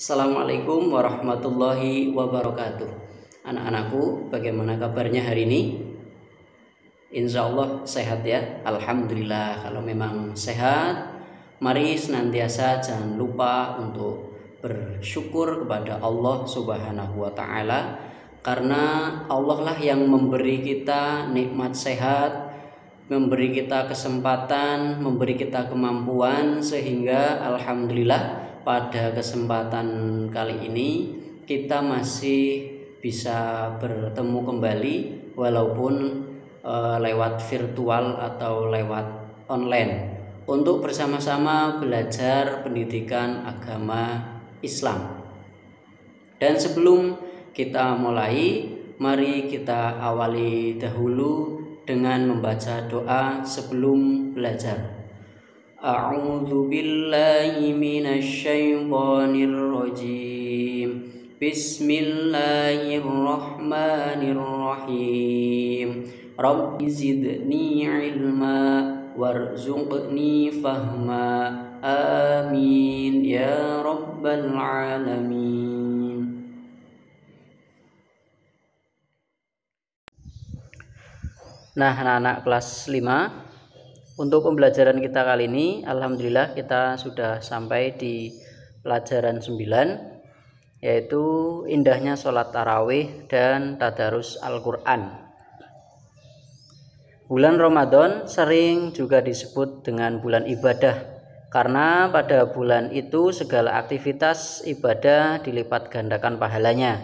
Assalamualaikum warahmatullahi wabarakatuh. Anak-anakku, bagaimana kabarnya hari ini? Insya Allah sehat ya. Alhamdulillah. Kalau memang sehat, mari senantiasa jangan lupa untuk bersyukur kepada Allah Subhanahu wa Ta'ala, karena Allah lah yang memberi kita nikmat sehat, memberi kita kesempatan, memberi kita kemampuan, sehingga alhamdulillah pada kesempatan kali ini kita masih bisa bertemu kembali walaupun lewat virtual atau lewat online untuk bersama-sama belajar pendidikan agama Islam. Dan sebelum kita mulai, mari kita awali dahulu dengan membaca doa sebelum belajar. A'udzu billahi minasy syaithanir rajim. Bismillahirrahmanirrahim. Rabbi zidni ilma warzuqni fahma. Amin ya rabbal alamin. Nah, anak-anak kelas 5, untuk pembelajaran kita kali ini alhamdulillah kita sudah sampai di pelajaran 9, yaitu indahnya sholat tarawih dan tadarus Al-Quran. Bulan Ramadan sering juga disebut dengan bulan ibadah, karena pada bulan itu segala aktivitas ibadah dilipat gandakan pahalanya.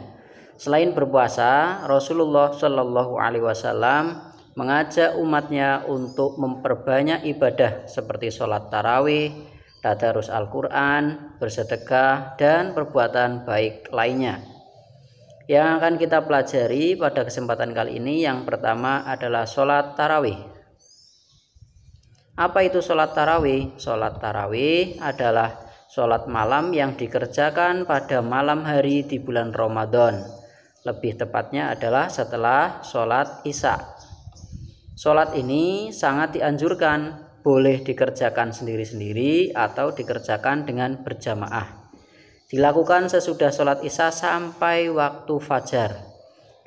Selain berpuasa, Rasulullah Shallallahu Alaihi Wasallam mengajak umatnya untuk memperbanyak ibadah seperti sholat tarawih, tadarus Al-Quran, bersedekah, dan perbuatan baik lainnya. Yang akan kita pelajari pada kesempatan kali ini, yang pertama adalah sholat tarawih. Apa itu sholat tarawih? Sholat tarawih adalah sholat malam yang dikerjakan pada malam hari di bulan Ramadan. Lebih tepatnya adalah setelah sholat Isya. Sholat ini sangat dianjurkan, boleh dikerjakan sendiri-sendiri atau dikerjakan dengan berjamaah. Dilakukan sesudah sholat Isya sampai waktu fajar.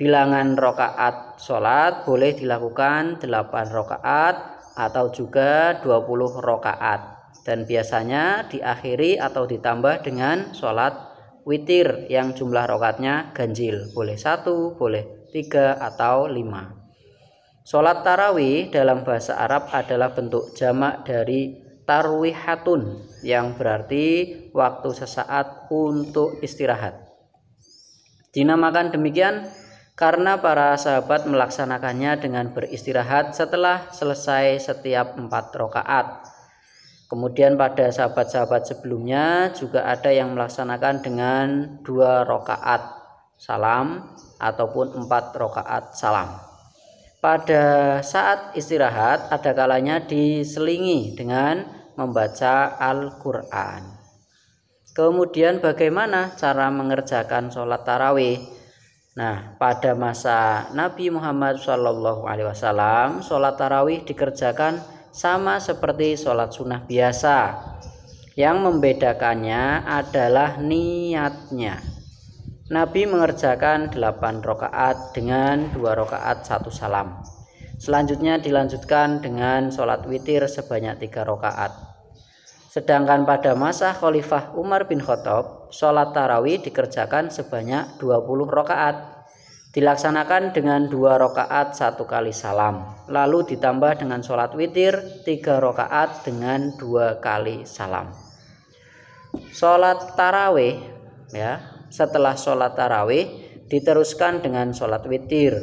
Bilangan rakaat sholat boleh dilakukan 8 rakaat atau juga 20 rakaat. Dan biasanya diakhiri atau ditambah dengan sholat witir yang jumlah rakaatnya ganjil. Boleh 1, boleh 3 atau 5. Sholat tarawih dalam bahasa Arab adalah bentuk jamak dari tarwihatun, yang berarti waktu sesaat untuk istirahat. Dinamakan demikian karena para sahabat melaksanakannya dengan beristirahat setelah selesai setiap 4 rakaat. Kemudian pada sahabat-sahabat sebelumnya juga ada yang melaksanakan dengan 2 rakaat salam ataupun 4 rakaat salam. Pada saat istirahat ada kalanya diselingi dengan membaca Al-Quran. Kemudian bagaimana cara mengerjakan sholat tarawih? Nah, pada masa Nabi Muhammad SAW, sholat tarawih dikerjakan sama seperti sholat sunnah biasa. Yang membedakannya adalah niatnya. Nabi mengerjakan 8 rakaat dengan 2 rakaat 1 salam. Selanjutnya dilanjutkan dengan sholat witir sebanyak 3 rakaat. Sedangkan pada masa Khalifah Umar bin Khattab, sholat tarawih dikerjakan sebanyak 20 rakaat. Dilaksanakan dengan 2 rakaat 1 kali salam. Lalu ditambah dengan sholat witir 3 rakaat dengan 2 kali salam. Sholat tarawih ya. Setelah sholat tarawih diteruskan dengan sholat witir.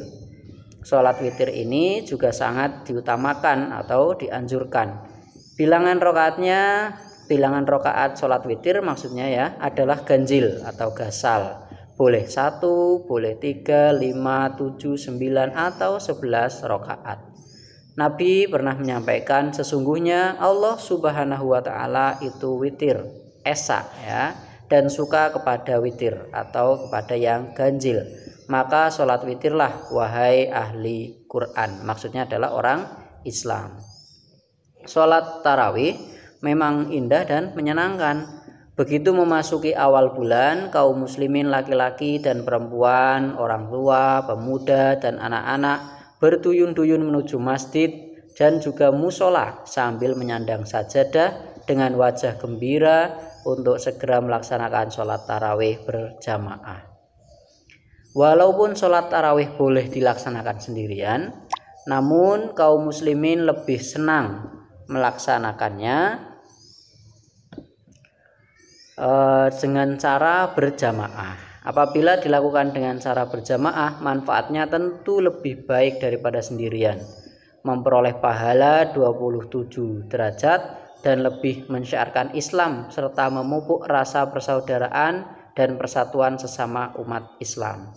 Sholat witir ini juga sangat diutamakan atau dianjurkan. Bilangan rakaat sholat witir maksudnya ya adalah ganjil atau gasal. Boleh 1, boleh 3, 5, 7, 9 atau 11 rakaat. Nabi pernah menyampaikan sesungguhnya Allah Subhanahu wa Ta'ala itu witir, esa ya, dan suka kepada witir atau kepada yang ganjil. Maka sholat witirlah wahai ahli Quran. Maksudnya adalah orang Islam. Sholat tarawih memang indah dan menyenangkan. Begitu memasuki awal bulan, kaum muslimin laki-laki dan perempuan, orang tua, pemuda, dan anak-anak berduyun-duyun menuju masjid dan juga musola sambil menyandang sajadah dengan wajah gembira untuk segera melaksanakan sholat tarawih berjamaah. Walaupun sholat tarawih boleh dilaksanakan sendirian, namun kaum muslimin lebih senang melaksanakannya dengan cara berjamaah. Apabila dilakukan dengan cara berjamaah, manfaatnya tentu lebih baik daripada sendirian. Memperoleh pahala 27 derajat dan lebih mensyiarkan Islam serta memupuk rasa persaudaraan dan persatuan sesama umat Islam.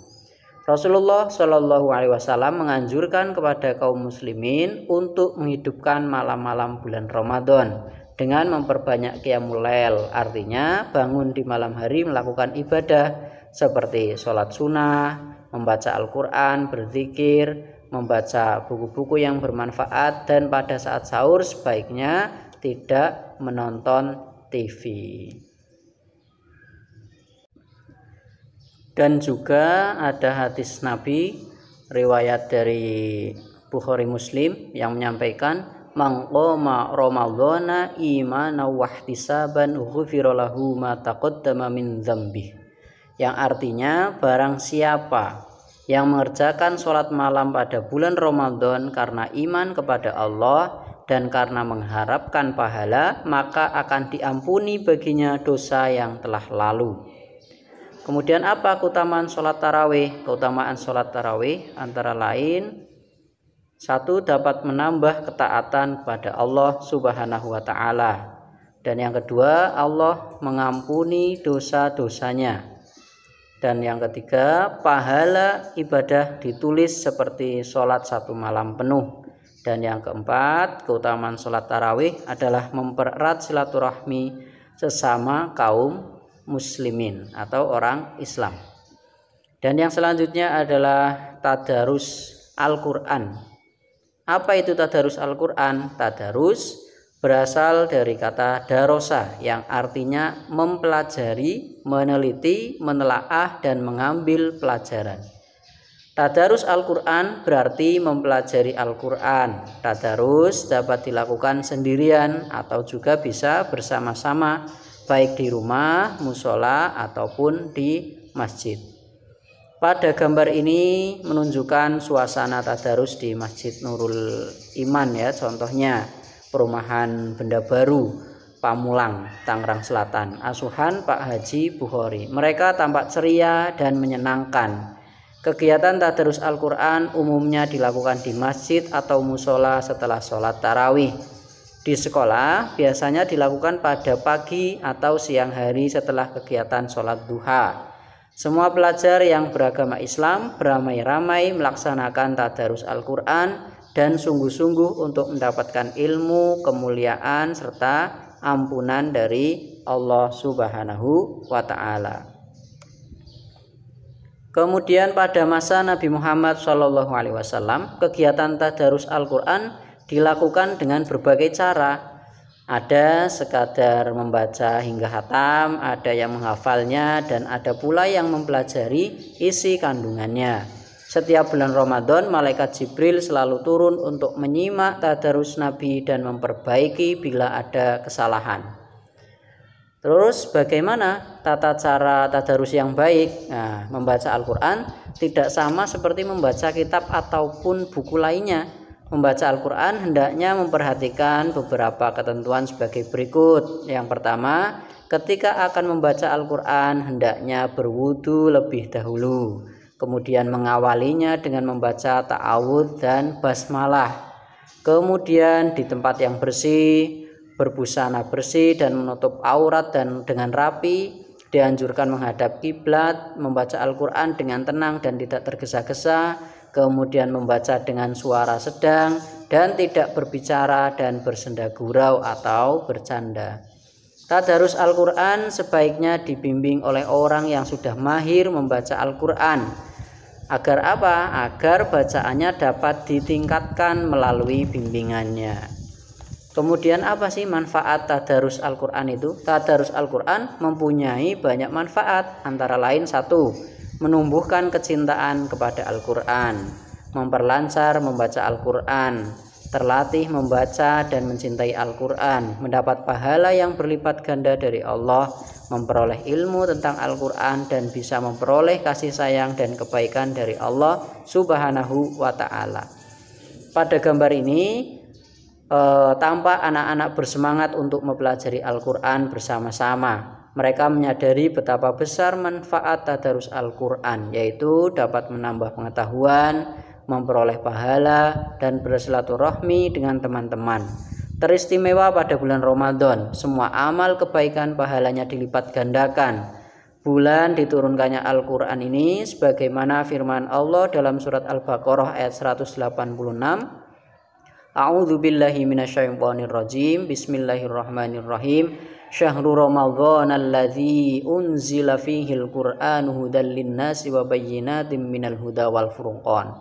Rasulullah Shallallahu Alaihi Wasallam menganjurkan kepada kaum muslimin untuk menghidupkan malam-malam bulan Ramadan dengan memperbanyak qiyamul lail, artinya bangun di malam hari melakukan ibadah seperti sholat sunnah, membaca Al-Quran, berzikir, membaca buku-buku yang bermanfaat, dan pada saat sahur sebaiknya tidak menonton TV. Dan juga ada hadis Nabi riwayat dari Bukhari Muslim yang menyampaikan, man qama ramadhana imanan wa ihtisaban ghufira lahu ma taqaddama min dzambih, yang artinya barang siapa yang mengerjakan sholat malam pada bulan Ramadan karena iman kepada Allah dan karena mengharapkan pahala, maka akan diampuni baginya dosa yang telah lalu. Kemudian apa keutamaan sholat tarawih? Keutamaan sholat tarawih antara lain, 1, dapat menambah ketaatan kepada Allah Subhanahu wa Ta'ala. Dan yang kedua, Allah mengampuni dosa-dosanya. Dan yang ketiga, pahala ibadah ditulis seperti sholat 1 malam penuh. Dan yang keempat, keutamaan sholat tarawih adalah mempererat silaturahmi sesama kaum muslimin atau orang Islam. Dan yang selanjutnya adalah tadarus Al-Quran. Apa itu tadarus Al-Quran? Tadarus berasal dari kata darosa yang artinya mempelajari, meneliti, menelaah, dan mengambil pelajaran. Tadarus Al-Quran berarti mempelajari Al-Quran. Tadarus dapat dilakukan sendirian atau juga bisa bersama-sama, baik di rumah, musola, ataupun di masjid. Pada gambar ini menunjukkan suasana tadarus di Masjid Nurul Iman ya, contohnya perumahan Benda Baru, Pamulang, Tangerang Selatan, asuhan Pak Haji Bukhari. Mereka tampak ceria dan menyenangkan. Kegiatan tadarus Al-Quran umumnya dilakukan di masjid atau musola setelah sholat tarawih. Di sekolah biasanya dilakukan pada pagi atau siang hari setelah kegiatan sholat duha. Semua pelajar yang beragama Islam beramai-ramai melaksanakan tadarus Al-Quran dan sungguh-sungguh untuk mendapatkan ilmu, kemuliaan, serta ampunan dari Allah Subhanahu wa Ta'ala. Kemudian pada masa Nabi Muhammad SAW, kegiatan tadarus Al-Quran dilakukan dengan berbagai cara. Ada sekadar membaca hingga hatam, ada yang menghafalnya, dan ada pula yang mempelajari isi kandungannya. Setiap bulan Ramadan, malaikat Jibril selalu turun untuk menyimak tadarus Nabi dan memperbaiki bila ada kesalahan. Terus bagaimana tata cara tadarus yang baik? Nah, membaca Al-Quran tidak sama seperti membaca kitab ataupun buku lainnya. Membaca Al-Quran hendaknya memperhatikan beberapa ketentuan sebagai berikut. Yang pertama, ketika akan membaca Al-Quran hendaknya berwudu lebih dahulu. Kemudian mengawalinya dengan membaca ta'awudz dan basmalah. Kemudian di tempat yang bersih, berbusana bersih dan menutup aurat dan dengan rapi. Dianjurkan menghadap kiblat, membaca Al-Quran dengan tenang dan tidak tergesa-gesa. Kemudian membaca dengan suara sedang dan tidak berbicara dan bersenda gurau atau bercanda. Tadarus Al-Quran sebaiknya dibimbing oleh orang yang sudah mahir membaca Al-Quran. Agar apa? Agar bacaannya dapat ditingkatkan melalui bimbingannya. Kemudian apa sih manfaat tadarus Al-Quran itu? Tadarus Al-Quran mempunyai banyak manfaat, antara lain satu, menumbuhkan kecintaan kepada Al-Quran, memperlancar membaca Al-Quran, terlatih membaca dan mencintai Al-Quran, mendapat pahala yang berlipat ganda dari Allah, memperoleh ilmu tentang Al-Quran, dan bisa memperoleh kasih sayang dan kebaikan dari Allah Subhanahu wa Ta'ala. Pada gambar ini tampak anak-anak bersemangat untuk mempelajari Al-Quran bersama-sama. Mereka menyadari betapa besar manfaat tadarus Al-Quran, yaitu dapat menambah pengetahuan, memperoleh pahala, dan bersilaturahmi dengan teman-teman. Teristimewa pada bulan Ramadan, semua amal kebaikan pahalanya dilipat gandakan. Bulan diturunkannya Al-Quran ini sebagaimana firman Allah dalam surat Al-Baqarah ayat 186. A'udzu billahi minasyaitonir rajim. Bismillahirrahmanirrahim. Syahrul Ramadhanal ladzi unzila fihil Qur'anu hudal linnasi wa bayyinatin minal huda wal furqan.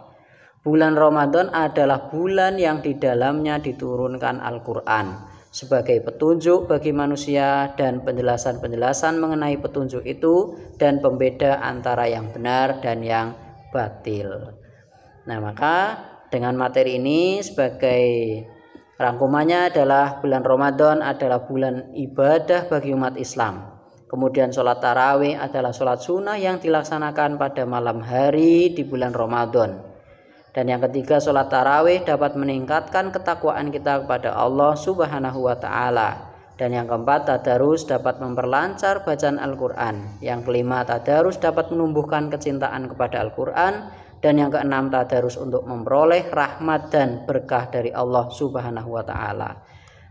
Bulan Ramadan adalah bulan yang di dalamnya diturunkan Al-Qur'an sebagai petunjuk bagi manusia dan penjelasan-penjelasan mengenai petunjuk itu dan pembeda antara yang benar dan yang batil. Nah, maka dengan materi ini sebagai rangkumannya adalah bulan Ramadan adalah bulan ibadah bagi umat Islam. Kemudian sholat tarawih adalah sholat sunnah yang dilaksanakan pada malam hari di bulan Ramadan. Dan yang ketiga, sholat tarawih dapat meningkatkan ketakwaan kita kepada Allah Subhanahu wa Ta'ala. Dan yang keempat, tadarus dapat memperlancar bacaan Al-Quran. Yang kelima, tadarus dapat menumbuhkan kecintaan kepada Al-Quran. Dan yang keenam, tadarus untuk memperoleh rahmat dan berkah dari Allah Subhanahu wa Ta'ala.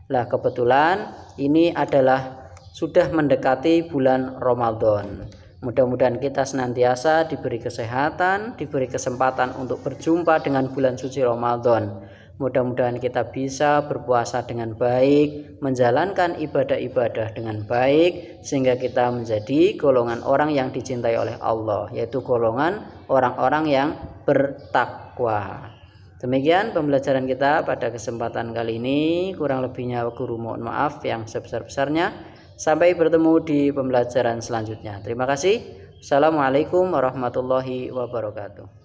Nah, kebetulan ini adalah sudah mendekati bulan Ramadan. Mudah-mudahan kita senantiasa diberi kesehatan, diberi kesempatan untuk berjumpa dengan bulan suci Ramadan. Mudah-mudahan kita bisa berpuasa dengan baik, menjalankan ibadah-ibadah dengan baik, sehingga kita menjadi golongan orang yang dicintai oleh Allah, yaitu golongan orang-orang yang bertakwa. Demikian pembelajaran kita pada kesempatan kali ini. Kurang lebihnya guru mohon maaf yang sebesar-besarnya. Sampai bertemu di pembelajaran selanjutnya. Terima kasih. Assalamualaikum warahmatullahi wabarakatuh.